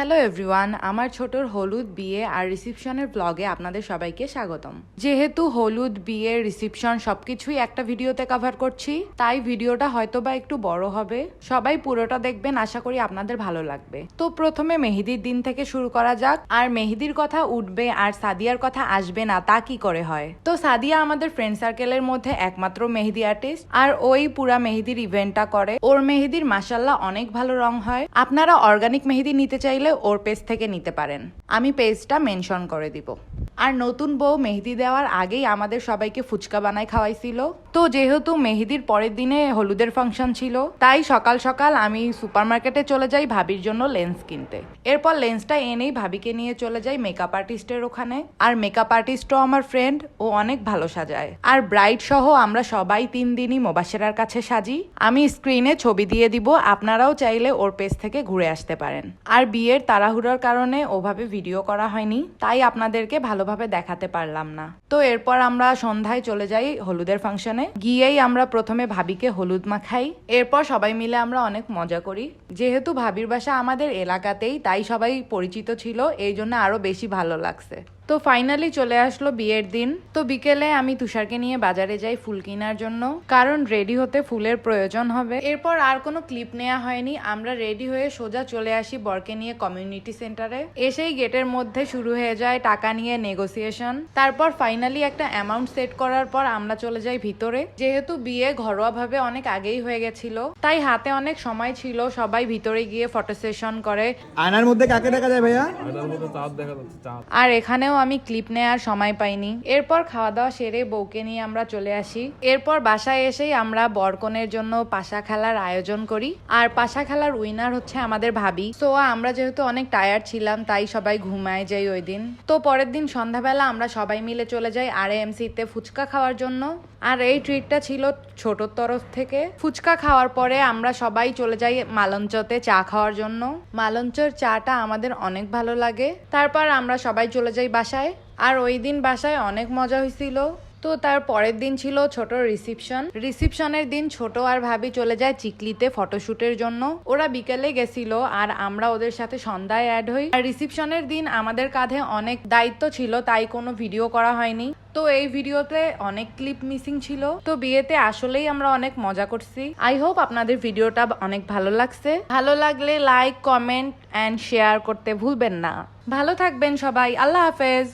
Hello everyone, আমার ছোটর হলুদ বিয়ে আর রিসেপশনের ব্লগে আপনাদের সবাইকে স্বাগতম। যেহেতু হলুদ বিয়ে রিসেপশন সবকিছুই একটা ভিডিওতে কভার করছি, তাই ভিডিওটা হয়তোবা একটু বড় হবে। সবাই পুরোটা দেখবেন, আশা করি আপনাদের ভালো লাগবে। তো প্রথমে মেহেদির দিন থেকে শুরু করা যাক। আর মেহেদির কথা উঠবে আর সাদিয়ার কথা আসবে না তা কি করে হয়? তো সাদিয়া আমাদের ফ্রেন্ড সার্কেলের মধ্যে একমাত্র মেহেদি আর্টিস্ট, আর ওই পুরা মেহেদির ইভেন্টটা করে। ওর মেহেদির মাশাল্লাহ অনেক ভালো রং হয়। আপনারা অর্গানিক মেহেদি নিতে চাইলে ওর পেজ থেকে নিতে পারেন, আমি পেজটা মেনশন করে দিব। আর নতুন বউ মেহেদি দেওয়ার আগেই আমাদের সবাইকে ফুচকা বানায় খাওয়াইছিল। তো যেহেতু মেহেদির পরের দিনে হলুদের ফাংশন ছিল, তাই সকাল সকাল আমি সুপারমার্কেটে চলে যাই ভাবির জন্য লেন্স কিনতে। এরপর লেন্সটা এনেই ভাবিকে নিয়ে চলে যাই মেকআপ আর্টিস্টের ওখানে। আর মেকআপ আর্টিস্টও আমার ফ্রেন্ড, ও অনেক ভালো সাজায়। আর ব্রাইড সহ আমরা সবাই 3 দিনই মোবাশেরার কাছে সাজি। আমি স্ক্রিনে ছবি দিয়ে দিব, আপনারাও চাইলে ওর পেজ থেকে ঘুরে আসতে পারেন। আর বিয়ের তাড়াহুড়োর কারণে ওভাবে ভিডিও করা হয়নি, তাই আপনাদেরকে ভালোভাবে দেখাতে পারলাম না। তো এরপর আমরা সন্ধ্যায় চলে যাই হলুদের ফাংশনে। গিয়েই আমরা প্রথমে ভাবিকে হলুদ মাখাই, এরপর সবাই মিলে আমরা অনেক মজা করি। যেহেতু ভাবির বাসা আমাদের এলাকাতেই, তাই সবাই পরিচিত ছিল, এই জন্য আরো বেশি ভালো লাগছে। তো ফাইনালি চলে আসলো বিয়ের দিন। তো বিকেলে আমি তুষারকে নিয়ে বাজারে যাই ফুল কেনার জন্য, কারণ রেডি হতে ফুলের প্রয়োজন হবে। এরপর আর কোনো ক্লিপ নেওয়া হয়নি, আমরা রেডি হয়ে সোজা চলে আসি বরকে নিয়ে কমিউনিটি সেন্টারে। এসেই গেটের মধ্যে শুরু হয়ে যায় টাকা নিয়ে নেগোসিয়েশন। তারপর ফাইনালি একটা অ্যামাউন্ট সেট করার পর আমরা চলে যাই ভিতরে। যেহেতু বিয়ে ঘরোয়া ভাবে অনেক আগেই হয়ে গেছিল, তাই হাতে অনেক সময় ছিল, সবাই ভিতরে গিয়ে ফটো সেশন করে। আয়নার মধ্যে কাকে দেখা যায় ভাইয়া? আর এখানেও আমি ক্লিপ নেওয়ার সময় পাইনি। এরপর খাওয়া দাওয়া সেরে বউকে নিয়ে আমরা চলে আসি। এরপর বাসায় এসেই আমরা বরকনের জন্য পাশা খেলার আয়োজন করি। আর পাশা খেলার উইনার হচ্ছে আমাদের ভাবি। তো আমরা যেহেতু অনেক টায়ার্ড ছিলাম, তাই সবাই ঘুমায় যাই ওই দিন। তো পরের দিন সন্ধ্যাবেলা আমরা সবাই মিলে চলে যাই RAMC-তে ফুচকা খাওয়ার জন্য। আর এই ট্রিটটা ছিল ছোটর তরফ থেকে। ফুচকা খাওয়ার পরে আমরা সবাই চলে যাই মালঞ্চতে চা খাওয়ার জন্য। মালঞ্চর চাটা আমাদের অনেক ভালো লাগে। তারপর আমরা সবাই চলে যাই বাসায়। আর ওই দিন বাসায় অনেক মজা হয়েছিল। তো তার পরের দিন ছিল ছোট রিসেপশনের দিন ছোট আর ভাবি চলে যায় চিকলিতে ফটোশুটের জন্য। ওরা বিকেলে গেছিল আর আমরা ওদের সাথে সন্ধ্যায় অ্যাড হই। আর রিসেপশনের দিন আমাদের কাঁধে অনেক দায়িত্ব ছিল, তাই কোনো ভিডিও করা হয়নি। তো এই ভিডিওতে অনেক ক্লিপ মিসিং ছিল। তো বিয়েতে আসলেই আমরা অনেক মজা করছি। আই হোপ আপনাদের ভিডিওটা অনেক ভালো লাগছে। ভালো লাগলে লাইক, কমেন্ট অ্যান্ড শেয়ার করতে ভুলবেন না। ভালো থাকবেন সবাই, আল্লাহ হাফেজ।